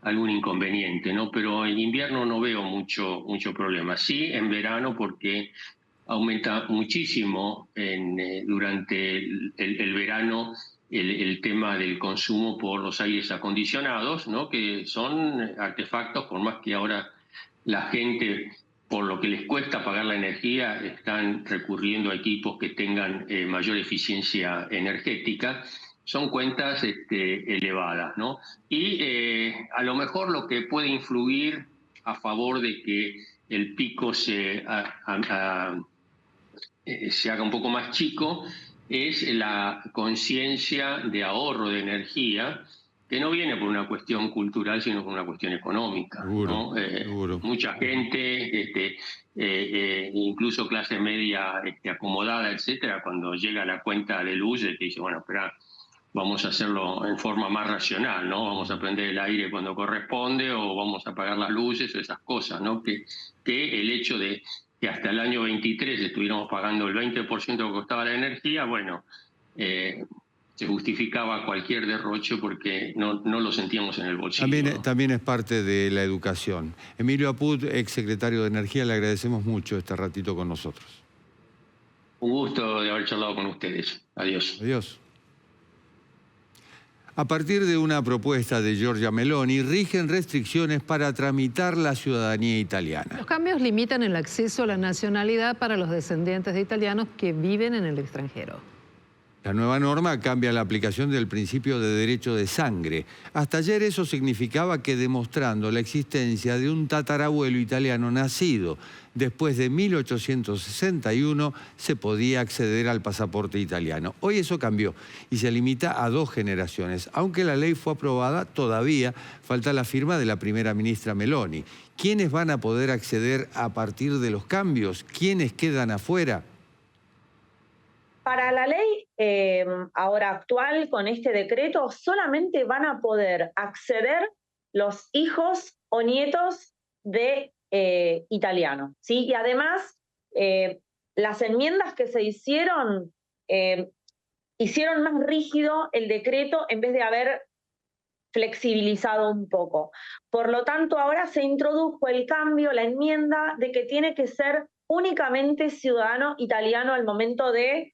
inconveniente, ¿no? Pero en invierno no veo mucho problema. Sí, en verano, porque aumenta muchísimo durante el verano el tema del consumo por los aires acondicionados, ¿no? Que son artefactos, por más que ahora la gente, por lo que les cuesta pagar la energía, están recurriendo a equipos que tengan mayor eficiencia energética. Son cuentas elevadas, ¿no? Y a lo mejor lo que puede influir a favor de que el pico se haga un poco más chico es la conciencia de ahorro de energía, que no viene por una cuestión cultural, sino por una cuestión económica, ¿no? Mucha gente, incluso clase media acomodada, etcétera, cuando llega la cuenta de luz, te dice, bueno, espera, vamos a hacerlo en forma más racional, ¿no? Vamos a prender el aire cuando corresponde, o vamos a apagar las luces, o esas cosas, ¿no? Que el hecho de que hasta el año 23 estuviéramos pagando el 20% que costaba la energía, bueno, se justificaba cualquier derroche porque no lo sentíamos en el bolsillo. También es parte de la educación. Emilio Apud, exsecretario de Energía, le agradecemos mucho este ratito con nosotros. Un gusto de haber charlado con ustedes. Adiós. Adiós. A partir de una propuesta de Giorgia Meloni, rigen restricciones para tramitar la ciudadanía italiana. Los cambios limitan el acceso a la nacionalidad para los descendientes de italianos que viven en el extranjero. La nueva norma cambia la aplicación del principio de derecho de sangre. Hasta ayer eso significaba que demostrando la existencia de un tatarabuelo italiano nacido después de 1861 se podía acceder al pasaporte italiano. Hoy eso cambió y se limita a 2 generaciones. Aunque la ley fue aprobada, todavía falta la firma de la primera ministra Meloni. ¿Quiénes van a poder acceder a partir de los cambios? ¿Quiénes quedan afuera? Para la ley ahora actual, con este decreto, solamente van a poder acceder los hijos o nietos de italianos, ¿sí? Y además, las enmiendas que se hicieron más rígido el decreto en vez de haber flexibilizado un poco. Por lo tanto, ahora se introdujo el cambio, la enmienda de que tiene que ser únicamente ciudadano italiano al momento de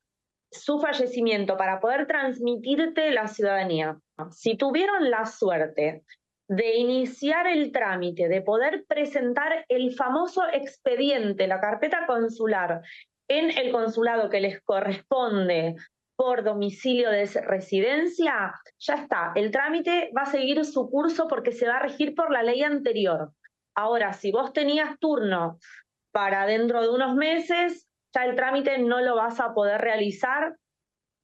su fallecimiento para poder transmitirte la ciudadanía. Si tuvieron la suerte de iniciar el trámite, de poder presentar el famoso expediente, la carpeta consular, en el consulado que les corresponde por domicilio de residencia, ya está. El trámite va a seguir su curso porque se va a regir por la ley anterior. Ahora, si vos tenías turno para dentro de unos meses, ya el trámite no lo vas a poder realizar,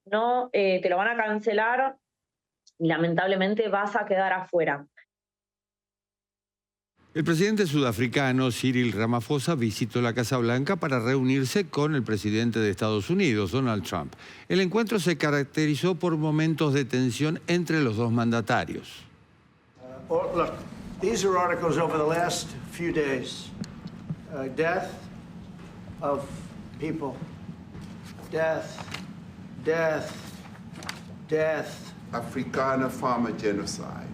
no, te lo van a cancelar y lamentablemente vas a quedar afuera. El presidente sudafricano Cyril Ramaphosa visitó la Casa Blanca para reunirse con el presidente de Estados Unidos, Donald Trump. El encuentro se caracterizó por momentos de tensión entre los dos mandatarios. Look, these are articles over the last few days. Death of people. Death, death, death. Afrikaner farmer genocide.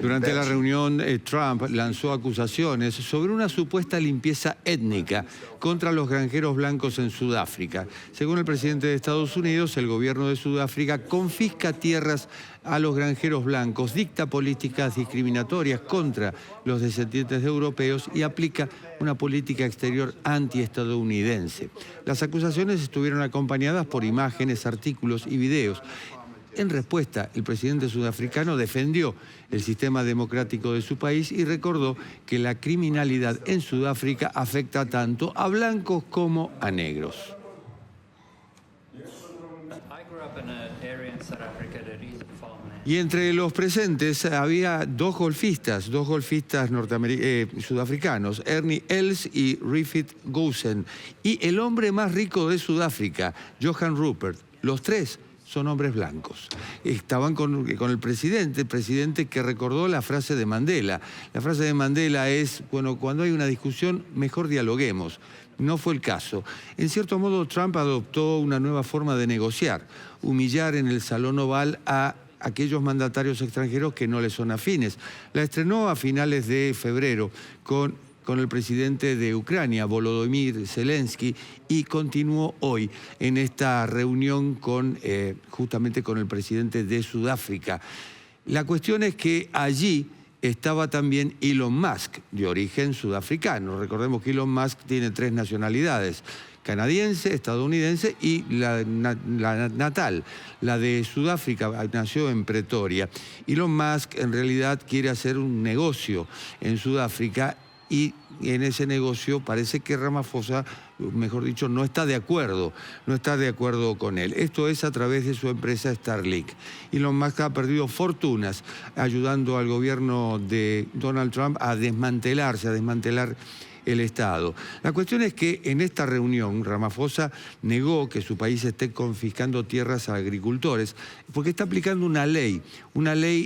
Durante la reunión, Trump lanzó acusaciones sobre una supuesta limpieza étnica contra los granjeros blancos en Sudáfrica. Según el presidente de Estados Unidos, el gobierno de Sudáfrica confisca tierras a los granjeros blancos, dicta políticas discriminatorias contra los descendientes de europeos y aplica una política exterior antiestadounidense. Las acusaciones estuvieron acompañadas por imágenes, artículos y videos. En respuesta, el presidente sudafricano defendió el sistema democrático de su país y recordó que la criminalidad en Sudáfrica afecta tanto a blancos como a negros. Y entre los presentes había dos golfistas sudafricanos, Ernie Els y Griffith Goosen, y el hombre más rico de Sudáfrica, Johan Rupert. Los tres son hombres blancos. Estaban con el presidente que recordó la frase de Mandela. La frase de Mandela es, bueno, cuando hay una discusión, mejor dialoguemos. No fue el caso. En cierto modo, Trump adoptó una nueva forma de negociar, humillar en el Salón Oval a aquellos mandatarios extranjeros que no le son afines. La estrenó a finales de febrero con el presidente de Ucrania, Volodymyr Zelensky, y continuó hoy en esta reunión justamente con el presidente de Sudáfrica. La cuestión es que allí estaba también Elon Musk, de origen sudafricano. Recordemos que Elon Musk tiene 3 nacionalidades: canadiense, estadounidense y la natal, la de Sudáfrica, nació en Pretoria. Elon Musk en realidad quiere hacer un negocio en Sudáfrica y en ese negocio parece que Ramaphosa, mejor dicho, no está de acuerdo con él. Esto es a través de su empresa Starlink. Elon Musk ha perdido fortunas ayudando al gobierno de Donald Trump a desmantelar el Estado. La cuestión es que en esta reunión Ramaphosa negó que su país esté confiscando tierras a agricultores porque está aplicando una ley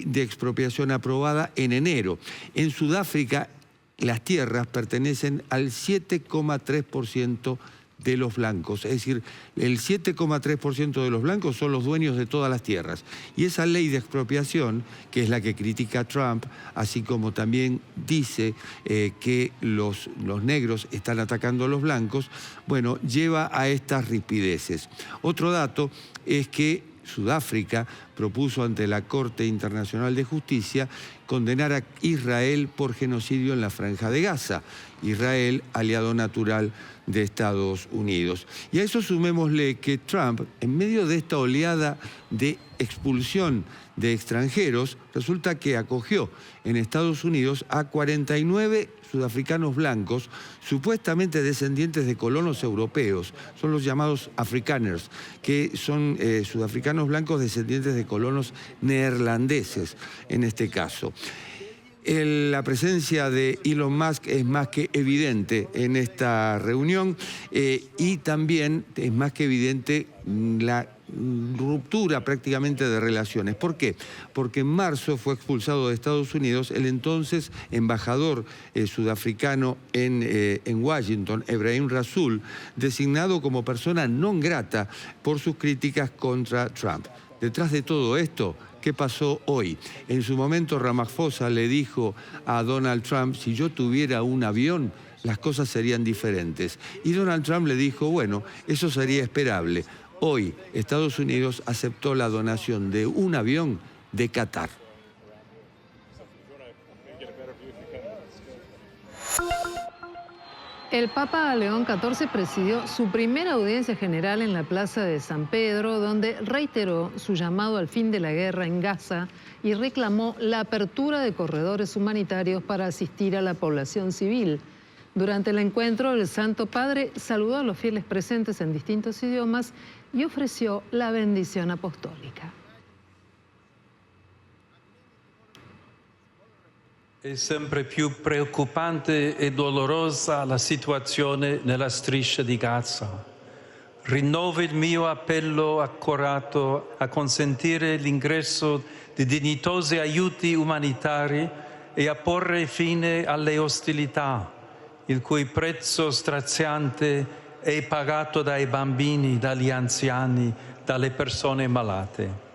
de expropiación aprobada en enero. En Sudáfrica, las tierras pertenecen al 7,3% de los blancos. Es decir, el 7,3% de los blancos son los dueños de todas las tierras. Y esa ley de expropiación, que es la que critica Trump, así como también dice que los negros están atacando a los blancos, bueno, lleva a estas rispideces. Otro dato es que Sudáfrica propuso ante la Corte Internacional de Justicia condenar a Israel por genocidio en la Franja de Gaza. Israel, aliado natural de Estados Unidos. Y a eso sumémosle que Trump, en medio de esta oleada de expulsión de extranjeros, resulta que acogió en Estados Unidos a 49 sudafricanos blancos, supuestamente descendientes de colonos europeos. Son los llamados Afrikaners, que son sudafricanos blancos descendientes de colonos neerlandeses, en este caso. La presencia de Elon Musk es más que evidente en esta reunión y también es más que evidente la ruptura prácticamente de relaciones. ¿Por qué? Porque en marzo fue expulsado de Estados Unidos el entonces embajador sudafricano en Washington, Ebrahim Rasool, designado como persona non grata por sus críticas contra Trump. Detrás de todo esto, ¿qué pasó hoy? En su momento Ramaphosa le dijo a Donald Trump, si yo tuviera un avión, las cosas serían diferentes. Y Donald Trump le dijo, bueno, eso sería esperable. Hoy Estados Unidos aceptó la donación de un avión de Qatar. El Papa León XIV presidió su primera audiencia general en la Plaza de San Pedro, donde reiteró su llamado al fin de la guerra en Gaza y reclamó la apertura de corredores humanitarios para asistir a la población civil. Durante el encuentro, el Santo Padre saludó a los fieles presentes en distintos idiomas y ofreció la bendición apostólica. È sempre più preoccupante e dolorosa la situazione nella striscia di Gaza. Rinnovo il mio appello accorato a consentire l'ingresso di dignitosi aiuti umanitari e a porre fine alle ostilità, il cui prezzo straziante è pagato dai bambini, dagli anziani, dalle persone malate.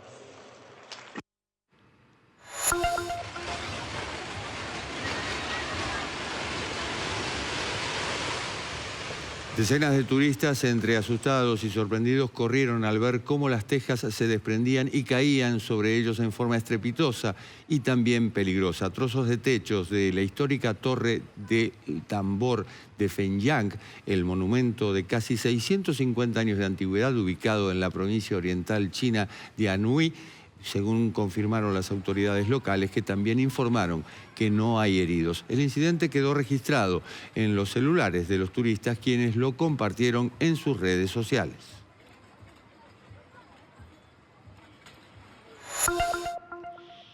Decenas de turistas, entre asustados y sorprendidos, corrieron al ver cómo las tejas se desprendían y caían sobre ellos en forma estrepitosa y también peligrosa. Trozos de techos de la histórica torre de tambor de Fenyang, el monumento de casi 650 años de antigüedad ubicado en la provincia oriental china de Anhui, según confirmaron las autoridades locales, que también informaron que no hay heridos. El incidente quedó registrado en los celulares de los turistas, quienes lo compartieron en sus redes sociales.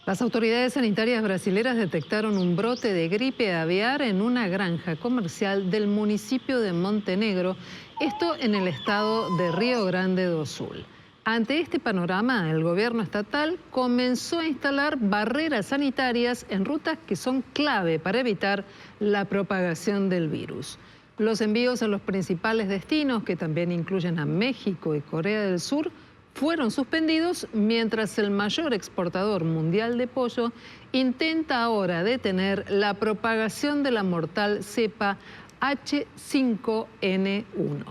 Las autoridades sanitarias brasileras detectaron un brote de gripe aviar en una granja comercial del municipio de Montenegro, esto en el estado de Río Grande do Sul. Ante este panorama, el gobierno estatal comenzó a instalar barreras sanitarias en rutas que son clave para evitar la propagación del virus. Los envíos a los principales destinos, que también incluyen a México y Corea del Sur, fueron suspendidos, mientras el mayor exportador mundial de pollo intenta ahora detener la propagación de la mortal cepa H5N1.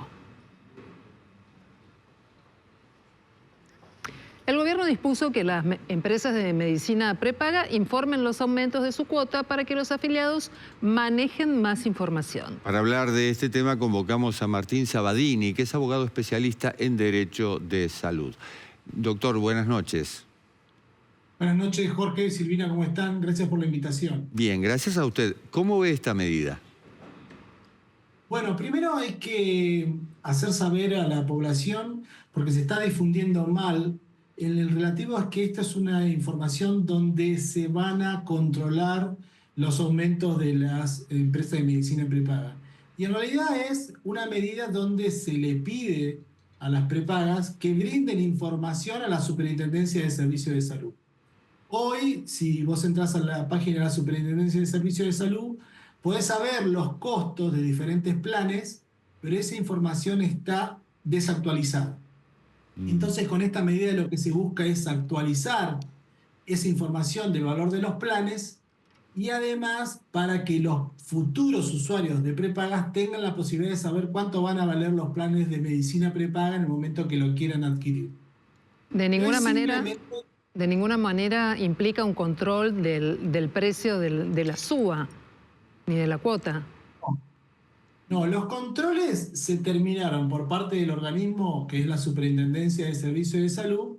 El gobierno dispuso que las empresas de medicina prepaga informen los aumentos de su cuota para que los afiliados manejen más información. Para hablar de este tema convocamos a Martín Sabadini, que es abogado especialista en Derecho de Salud. Doctor, buenas noches. Buenas noches, Jorge, Silvina, ¿cómo están? Gracias por la invitación. Bien, gracias a usted. ¿Cómo ve esta medida? Bueno, primero hay que hacer saber a la población, porque se está difundiendo mal, en el relativo a que esta es una información donde se van a controlar los aumentos de las empresas de medicina prepaga. Y en realidad es una medida donde se le pide a las prepagas que brinden información a la Superintendencia de Servicios de Salud. Hoy, si vos entras a la página de la Superintendencia de Servicios de Salud, podés saber los costos de diferentes planes, pero esa información está desactualizada. Entonces, con esta medida lo que se busca es actualizar esa información del valor de los planes y además para que los futuros usuarios de prepagas tengan la posibilidad de saber cuánto van a valer los planes de medicina prepaga en el momento que lo quieran adquirir. De ninguna manera... De ninguna manera implica un control del precio de la SUA, ni de la cuota. No, los controles se terminaron por parte del organismo, que es la Superintendencia de Servicios de Salud,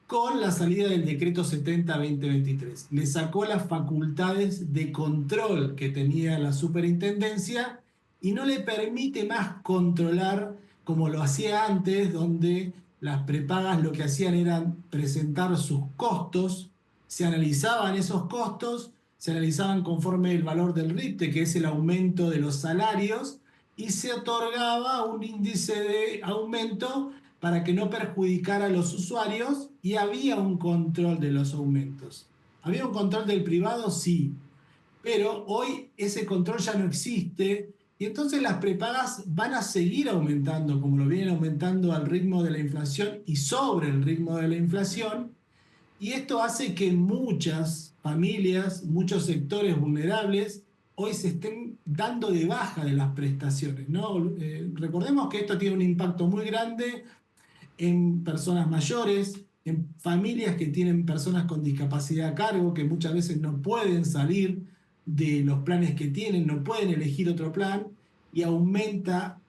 con la salida del decreto 70-2023. Le sacó las facultades de control que tenía la superintendencia y no le permite más controlar como lo hacía antes, donde las prepagas lo que hacían eran presentar sus costos, se analizaban esos costos, se analizaban conforme el valor del RIPTE, que es el aumento de los salarios, y se otorgaba un índice de aumento para que no perjudicara a los usuarios, y había un control de los aumentos. ¿Había un control del privado? Sí. Pero hoy ese control ya no existe, y entonces las prepagas van a seguir aumentando, como lo vienen aumentando al ritmo de la inflación y sobre el ritmo de la inflación, y esto hace que muchas familias, muchos sectores vulnerables, hoy se estén dando de baja de las prestaciones, ¿no? Recordemos que esto tiene un impacto muy grande en personas mayores, en familias que tienen personas con discapacidad a cargo, que muchas veces no pueden salir de los planes que tienen, no pueden elegir otro plan, y aumenta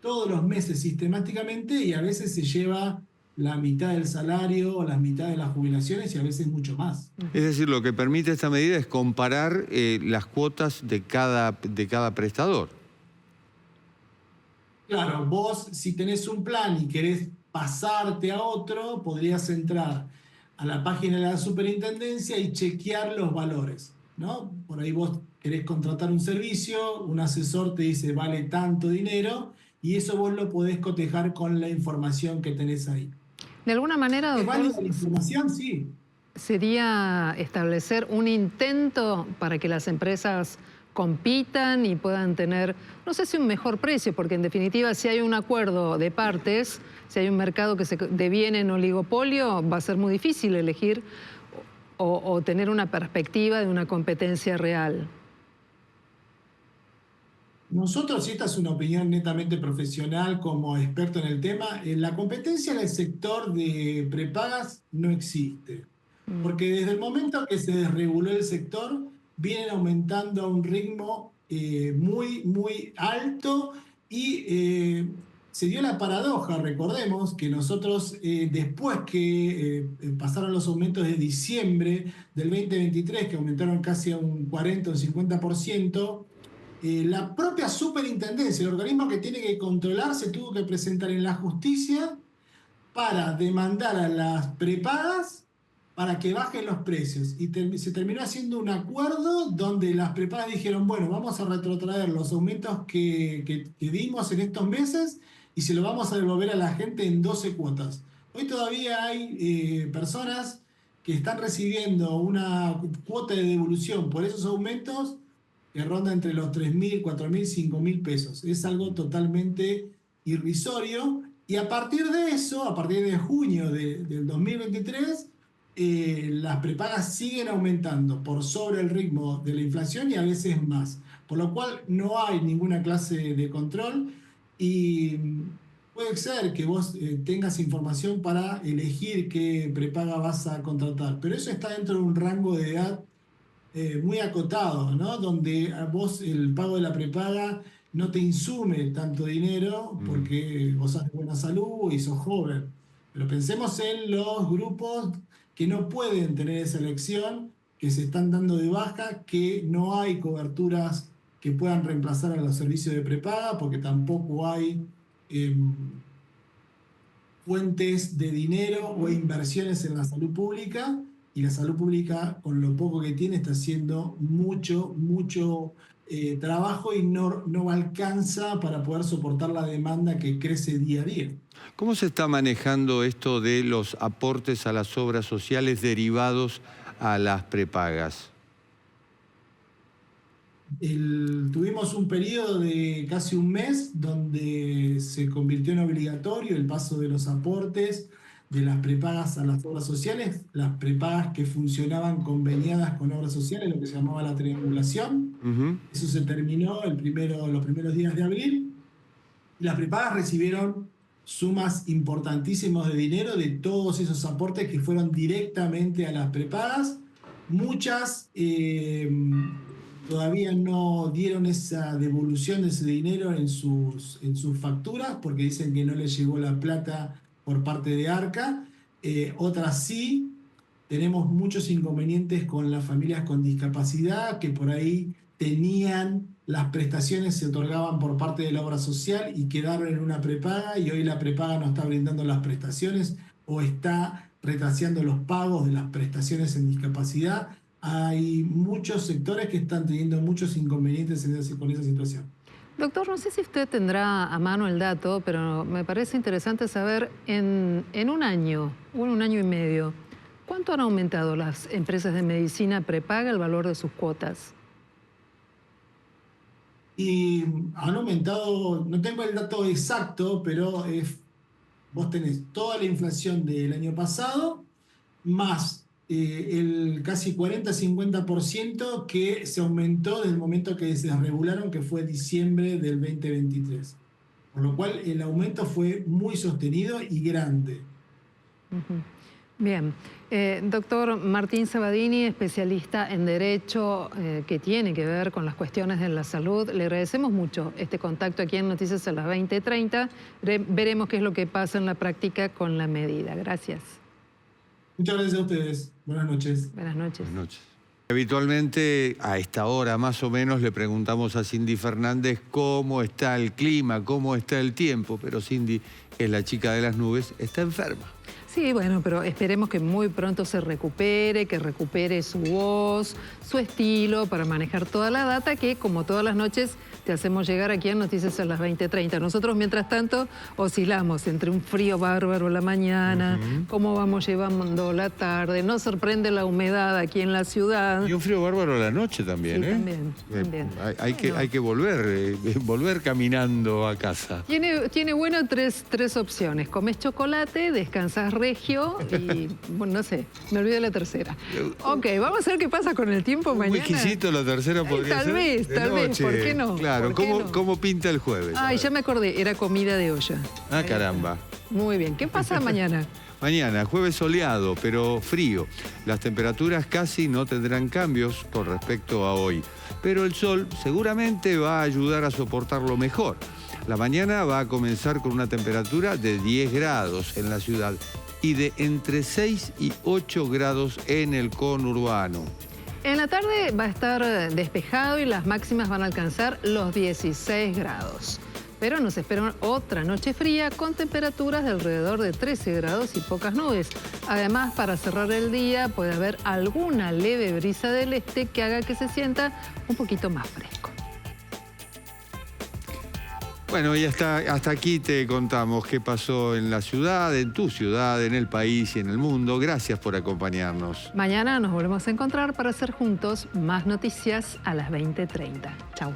todos los meses sistemáticamente, y a veces se lleva la mitad del salario o la mitad de las jubilaciones, y a veces mucho más. Es decir, lo que permite esta medida es comparar las cuotas de cada prestador. Claro, vos si tenés un plan y querés pasarte a otro, podrías entrar a la página de la superintendencia y chequear los valores, ¿no? Por ahí vos querés contratar un servicio, un asesor te dice vale tanto dinero, y eso vos lo podés cotejar con la información que tenés ahí. De alguna manera, doctor, ¿es válida la información? Sí. ¿Sería establecer un intento para que las empresas compitan y puedan tener, no sé si un mejor precio, porque en definitiva si hay un acuerdo de partes, si hay un mercado que se deviene en oligopolio, va a ser muy difícil elegir o tener una perspectiva de una competencia real? Nosotros, y esta es una opinión netamente profesional como experto en el tema, la competencia en el sector de prepagas no existe. Porque desde el momento que se desreguló el sector, vienen aumentando a un ritmo muy alto, y se dio la paradoja. Recordemos que nosotros, después que pasaron los aumentos de diciembre del 2023, que aumentaron casi a un 40 o un 50%, la propia superintendencia, el organismo que tiene que controlar, se tuvo que presentar en la justicia para demandar a las prepagas para que bajen los precios. Y se terminó haciendo un acuerdo donde las prepagas dijeron, bueno, vamos a retrotraer los aumentos que dimos en estos meses y se lo vamos a devolver a la gente en 12 cuotas. Hoy todavía hay personas que están recibiendo una cuota de devolución por esos aumentos que ronda entre los 3.000, 4.000, 5.000 pesos. Es algo totalmente irrisorio, y a partir de eso, a partir de junio del 2023, las prepagas siguen aumentando por sobre el ritmo de la inflación y a veces más, por lo cual no hay ninguna clase de control, y puede ser que vos tengas información para elegir qué prepaga vas a contratar, pero eso está dentro de un rango de edad muy acotado, ¿no? Donde a vos el pago de la prepaga no te insume tanto dinero porque vos sos de buena salud y sos joven. Pero pensemos en los grupos que no pueden tener esa elección, que se están dando de baja, que no hay coberturas que puedan reemplazar a los servicios de prepaga, porque tampoco hay fuentes de dinero o inversiones en la salud pública. Y la salud pública, con lo poco que tiene, está haciendo mucho trabajo y no alcanza para poder soportar la demanda que crece día a día. ¿Cómo se está manejando esto de los aportes a las obras sociales derivados a las prepagas? Tuvimos un periodo de casi un mes donde se convirtió en obligatorio el paso de los aportes de las prepagas a las obras sociales, las prepagas que funcionaban conveniadas con obras sociales, lo que se llamaba la triangulación. Eso se terminó los primeros días de abril, y las prepagas recibieron sumas importantísimas de dinero de todos esos aportes que fueron directamente a las prepagas. Muchas todavía no dieron esa devolución de ese dinero en sus facturas porque dicen que no les llegó la plata por parte de Arca. Otras sí. Tenemos muchos inconvenientes con las familias con discapacidad que por ahí tenían las prestaciones, se otorgaban por parte de la obra social y quedaron en una prepaga y hoy la prepaga no está brindando las prestaciones o está retraseando los pagos de las prestaciones en discapacidad. Hay muchos sectores que están teniendo muchos inconvenientes con esa situación. Doctor, no sé si usted tendrá a mano el dato, pero me parece interesante saber en un año y medio, ¿cuánto han aumentado las empresas de medicina prepaga el valor de sus cuotas? Y han aumentado, no tengo el dato exacto, pero vos tenés toda la inflación del año pasado, más el casi 40-50% que se aumentó desde el momento que se desregularon, que fue diciembre del 2023. Por lo cual el aumento fue muy sostenido y grande. Bien. Doctor Martín Sabatini, especialista en Derecho que tiene que ver con las cuestiones de la salud. Le agradecemos mucho este contacto aquí en Noticias a las 20:30. Veremos qué es lo que pasa en la práctica con la medida. Gracias. Muchas gracias a ustedes. Buenas noches. Buenas noches. Buenas noches. Habitualmente a esta hora más o menos le preguntamos a Cindy Fernández cómo está el clima, cómo está el tiempo, pero Cindy, que es la chica de las nubes, está enferma. Sí, bueno, pero esperemos que muy pronto se recupere, que recupere su voz, su estilo para manejar toda la data que, como todas las noches, te hacemos llegar aquí en Noticias a las 20:30. Nosotros, mientras tanto, oscilamos entre un frío bárbaro la mañana, cómo vamos llevando la tarde, nos sorprende la humedad aquí en la ciudad. Y un frío bárbaro a la noche también, sí, ¿eh? También. Hay que volver caminando a casa. Tiene bueno tres opciones. Comes chocolate, descansas regio y, bueno, no sé, me olvidé la tercera. Ok, vamos a ver qué pasa con el tiempo mañana. Muy exquisito la tercera podría ser. Tal vez, ¿por qué no? Claro, ¿cómo pinta el jueves? Ay, ya me acordé, era comida de olla. Ah, caramba. Muy bien, ¿qué pasa mañana? Mañana, jueves soleado, pero frío. Las temperaturas casi no tendrán cambios con respecto a hoy. Pero el sol seguramente va a ayudar a soportarlo mejor. La mañana va a comenzar con una temperatura de 10 grados en la ciudad y de entre 6 y 8 grados en el conurbano. En la tarde va a estar despejado y las máximas van a alcanzar los 16 grados. Pero nos espera otra noche fría con temperaturas de alrededor de 13 grados y pocas nubes. Además, para cerrar el día puede haber alguna leve brisa del este que haga que se sienta un poquito más fresco. Bueno, y hasta aquí te contamos qué pasó en la ciudad, en tu ciudad, en el país y en el mundo. Gracias por acompañarnos. Mañana nos volvemos a encontrar para hacer juntos más noticias a las 20:30. Chau.